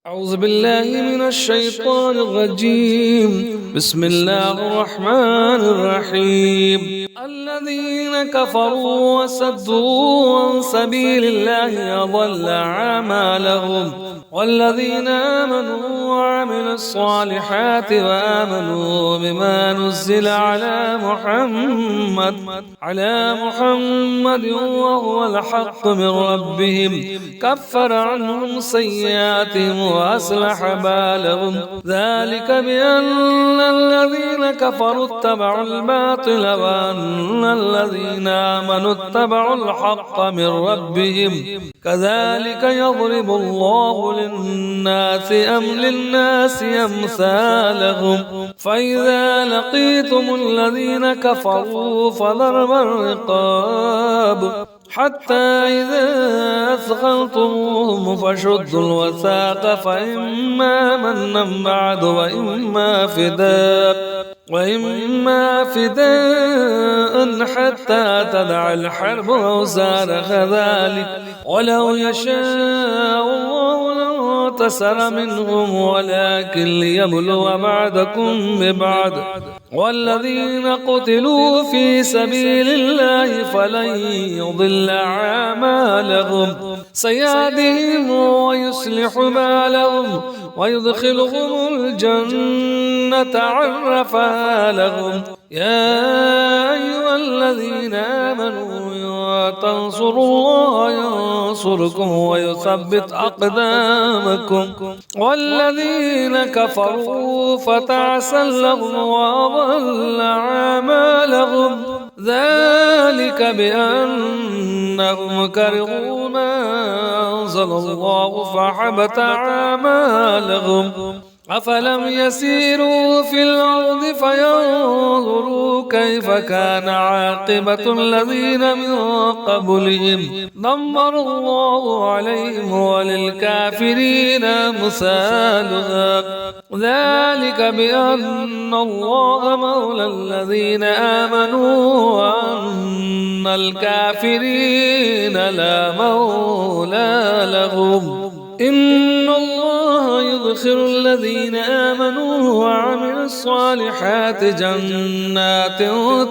أعوذ بالله من الشيطان الرجيم. بسم الله الرحمن الرحيم. الذين كفروا وصدوا عن سبيل الله أضل أعمالهم، والذين آمنوا وعملوا الصالحات وآمنوا بما نزل على محمد وهو الحق من ربهم كفر عنهم سيئاتهم وأصلح بالهم. ذلك بأن الذين كفروا اتبعوا الباطل وأن الذين آمنوا اتبعوا الحق من ربهم. كذلك يضرب الله للناس أمثالهم. فإذا لقيتم الذين كفروا فضرب الرقاب حتى إذا أثخنتموهم فشدوا الوثاق، فإما منا بعد وإما فداء حتى تدع الحرب أوزارها ذلك، ولو يشاء الله لانتصر منهم ولكن ليبلو بعضكم ببعض. والذين قتلوا في سبيل الله فلن يضل أعمالهم، سيهديهم ويصلح بالهم ويدخلهم الجنة عرفها لهم. يا أيها الذين آمنوا تنصروا الله ينصركم ويثبت أقدامكم. والذين كفروا فتعسا لهم وأضل أعمالهم. ذلك بأنهم كرهوا ما أنزل الله فحبط أعمالهم. أفلم يسيروا في الأرض فينظروا كيف كان عاقبة الذين من قبلهم دمر الله عليهم وللكافرين أمثالها. ذلك بأن الله مولى الذين آمنوا وأن الكافرين لا مولى لهم. إن الله يدخل الذين آمنوا وعملوا الصالحات جنات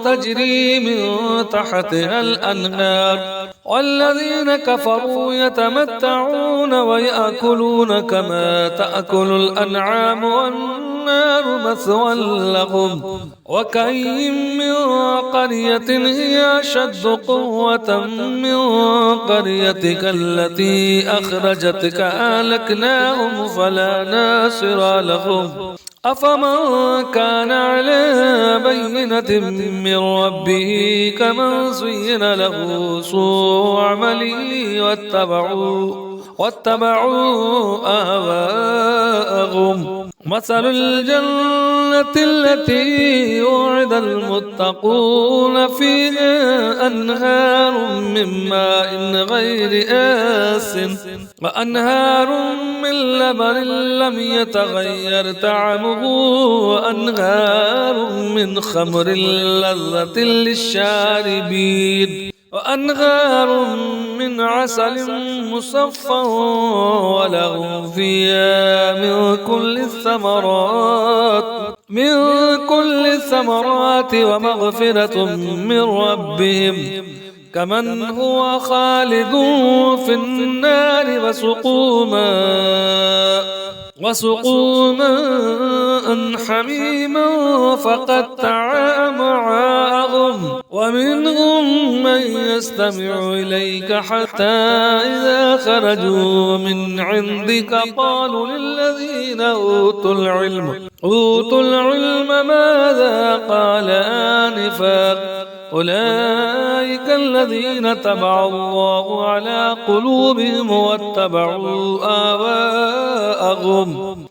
تجري من تحتها الأنهار، والذين كفروا يتمتعون ويأكلون كما تأكل الأنعام والنار مثوى لهم. وكأين من قرية هي أشد قوة من قريتك التي أخرجتك أهلكناهم فلا ناصر لهم. أفمن كان على بينة من ربه كمن زين له سوء عمله واتبعوا آباءهم. مثل الجنة التي يوعد المتقون فيها أنهار من ماء غير وأنهار من لبن لم يتغير طعمه وأنهار من خمر لذة للشاربين وأنهار من عسل مصفى ولهم فيها من كل الثمرات ومغفرة من ربهم كمن هو خالد في النار وسقوا ماء حميما فقطع أمعاءهم. ومنهم من يستمع إليك حتى إذا خرجوا من عندك قالوا للذين أوتوا العلم ماذا قال آنفا أولئك الذين طبع الله على قلوبهم واتبعوا آباءهم.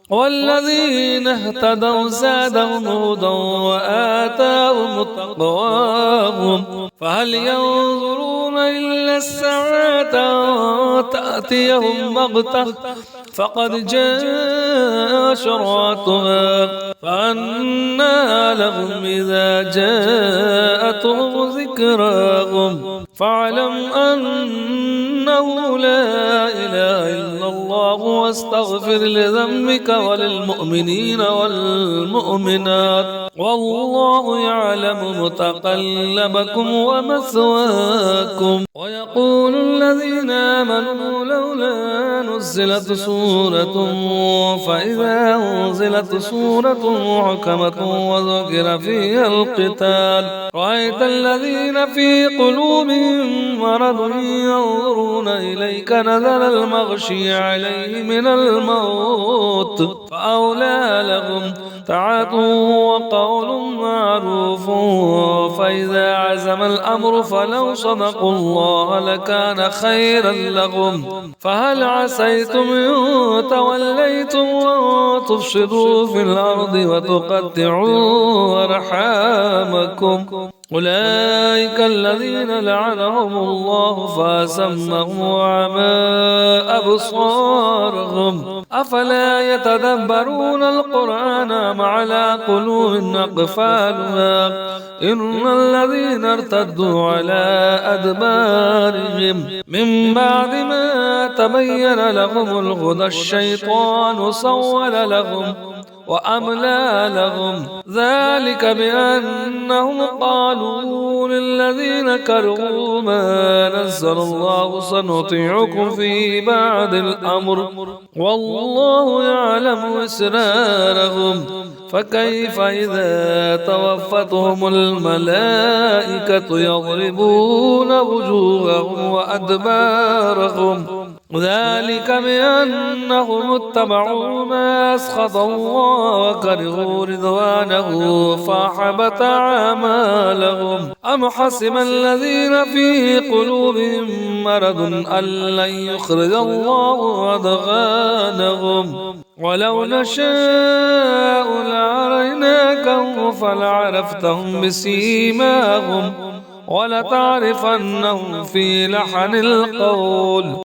والذين اهتدوا زادهم هدى وآتاهم تقواهم. فهل ينظرون إلا الساعة تأتيهم بغتة فقد جاء أشراطها فأنى لهم إذا جاءتهم ذكراهم فاعلم أنه لا إله إلا الله واستغفر لذنبك وللمؤمنين والمؤمنات والله يعلم متقلبكم ومثواكم. ويقول الذين آمنوا لولا نزلت سورة فإذا أنزلت سورة محكمة وذكر فيها القتال رأيت الذين في قلوبهم مرض ينظرون إليك نظر المغشي عليه من الموت فأولى لهم طاعة وقول معروف. فإذا عزم الأمر فلو صدقوا الله لكان خيرا لهم. فهل عسيتم إن توليتم وتفسدوا في الأرض وتقطعوا أرحامكم أولئك الذين لعنهم الله فأسمهم وأعمى أبصارهم أفلا يتدبرون القرآن أم على قلوب أقفالها إن الذين ارتدوا على أدبارهم من بعد ما تبين لهم الهدى الشيطان سول لهم وأملى لهم ذلك بأنهم قالوا للذين كرهوا ما نزل الله سنطيعكم في بعض الأمر والله يعلم إسرارهم. فكيف إذا توفتهم الملائكة يضربون وجوههم وأدبارهم ذلك بأنهم اتبعوا ما أسخط الله وكرهوا رضوانه فأحبط أعمالهم. أم حسب الذين في قلوبهم مرض أن لن يخرج الله أضغانهم ولو نشاء لأريناكهم فلعرفتهم بسيماهم ولتعرفنهم في لحن القول